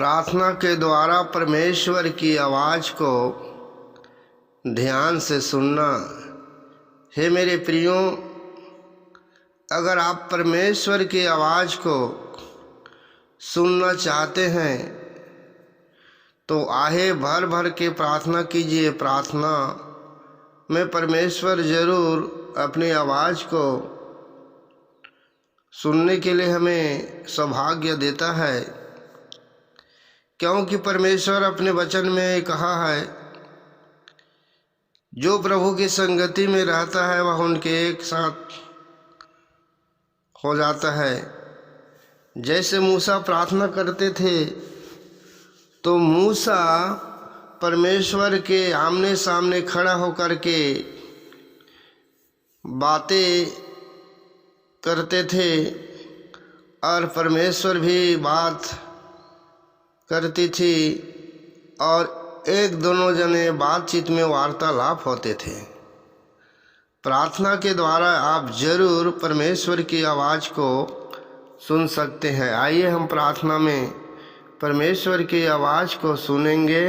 प्रार्थना के द्वारा परमेश्वर की आवाज़ को ध्यान से सुनना। हे मेरे प्रियो, अगर आप परमेश्वर की आवाज़ को सुनना चाहते हैं तो आहे भर भर के प्रार्थना कीजिए। प्रार्थना में परमेश्वर ज़रूर अपनी आवाज़ को सुनने के लिए हमें सौभाग्य देता है, क्योंकि परमेश्वर अपने वचन में कहा है, जो प्रभु की संगति में रहता है वह उनके एक साथ हो जाता है। जैसे मूसा प्रार्थना करते थे तो मूसा परमेश्वर के आमने सामने खड़ा होकर के बातें करते थे और परमेश्वर भी बात करती थी और एक दोनों जने बातचीत में वार्तालाप होते थे। प्रार्थना के द्वारा आप जरूर परमेश्वर की आवाज़ को सुन सकते हैं। आइए हम प्रार्थना में परमेश्वर की आवाज़ को सुनेंगे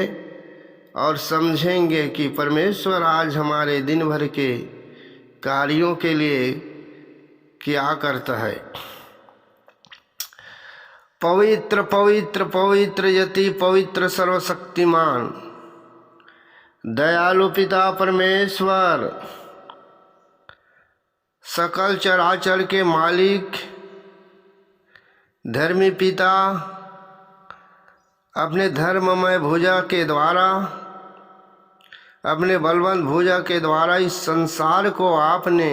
और समझेंगे कि परमेश्वर आज हमारे दिन भर के कार्यों के लिए क्या करता है। पवित्र पवित्र पवित्र यति पवित्र सर्वशक्तिमान दयालु पिता परमेश्वर, सकल चराचर के मालिक, धर्मी पिता, अपने धर्ममय भुजा के द्वारा, अपने बलवंत भुजा के द्वारा इस संसार को आपने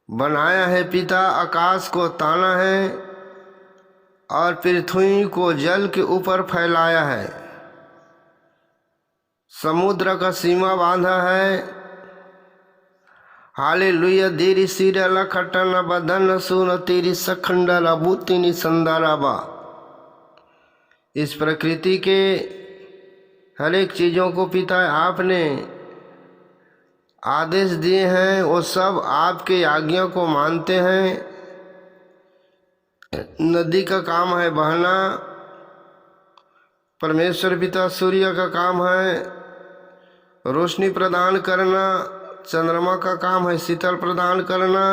बनाया है पिता। आकाश को ताना है और पृथ्वी को जल के ऊपर फैलाया है, समुद्र का सीमा बांधा है। हालेलुया। दीरी सीरला खटना बदन सुन तीरी सखंडला बूतिनी संदाराबा। इस प्रकृति के हर एक चीज़ों को पिता आपने आदेश दिए हैं, वो सब आपके आज्ञा को मानते हैं। नदी का काम है बहना, परमेश्वर पिता सूर्य का काम है रोशनी प्रदान करना, चंद्रमा का काम है शीतल प्रदान करना।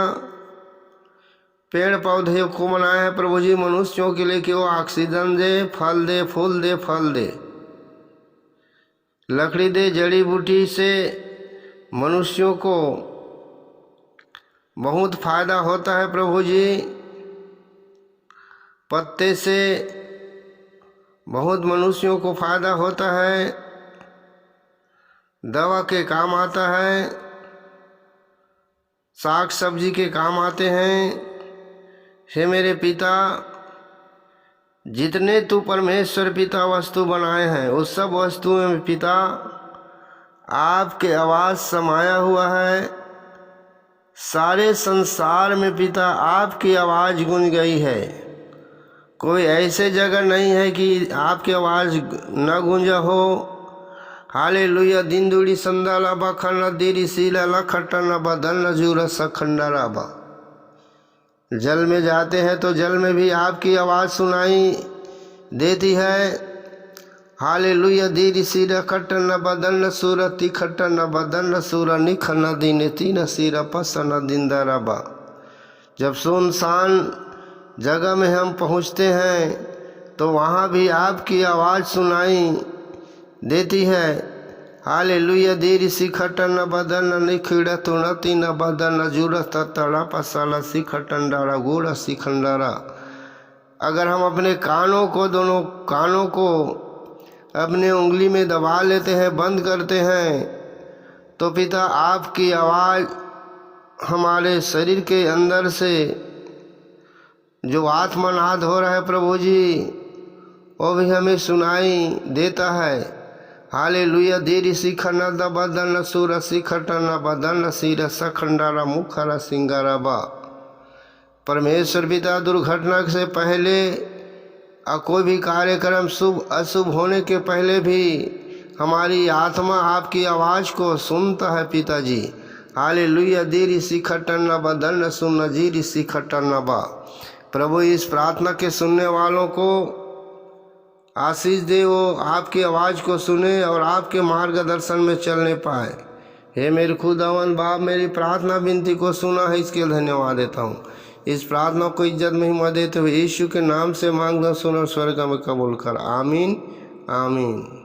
पेड़ पौधे को बनाया है प्रभु जी मनुष्यों के लिए कि वो ऑक्सीजन दे, फल दे, फूल दे, फल दे, लकड़ी दे। जड़ी बूटी से मनुष्यों को बहुत फायदा होता है प्रभु जी। पत्ते से बहुत मनुष्यों को फायदा होता है, दवा के काम आता है, साग सब्जी के काम आते हैं। हे मेरे पिता, जितने तू परमेश्वर पिता वस्तु बनाए हैं उस सब वस्तुओं में पिता आपके आवाज़ समाया हुआ है। सारे संसार में पिता आपकी आवाज़ गूंज गई है। कोई ऐसे जगह नहीं है कि आपकी आवाज़ न गूंजा हो। हालेलुया। दिन दूड़ी संदाला बखना दीरी सीला लखटना बदन जूरा सखंडराबा। जल में जाते हैं तो जल में भी आपकी आवाज़ सुनाई देती है। हालेलुया। दीरी सीरा खटना बदन सूरती खटना बदन सूरा निखना दिन तीन सीरा पसना दिंदाराबा। जब सुनसान जगह में हम पहुँचते हैं तो वहाँ भी आपकी आवाज़ सुनाई देती है। हालेलुया। देरी सिखटन बदन निखिड़ तुणती न बदन जुड़ तड़ा पसाला सिखटंडारा गोड़ा सिखंडारा। अगर हम अपने कानों को, दोनों कानों को अपने उंगली में दबा लेते हैं, बंद करते हैं, तो पिता आपकी आवाज़ हमारे शरीर के अंदर से जो आत्मनाद हो रहा है प्रभु जी, वो भी हमें सुनाई देता है। हालेलुया। देरी सिखना द बदन सूर सिखटना बदन सीर सखंडारा मुखरा सिंगाराबा। परमेश्वर पिता, दुर्घटना से पहले कोई भी कार्यक्रम शुभ अशुभ होने के पहले भी हमारी आत्मा आपकी आवाज़ को सुनता है पिताजी। हालेलुया। देरी सिखटना बदन सुन जीरी सिखटना बा। प्रभु, इस प्रार्थना के सुनने वालों को आशीष दे, वो आपकी आवाज़ को सुने और आपके मार्गदर्शन में चलने पाए। हे मेरे खुदावंद बाप, मेरी प्रार्थना विनती को सुना है, इसके लिए धन्यवाद देता हूँ। इस प्रार्थना को इज्जत महिमा देते हुए यीशु के नाम से मांगता, सुन और स्वर्ग में कबूल कर। आमीन आमीन।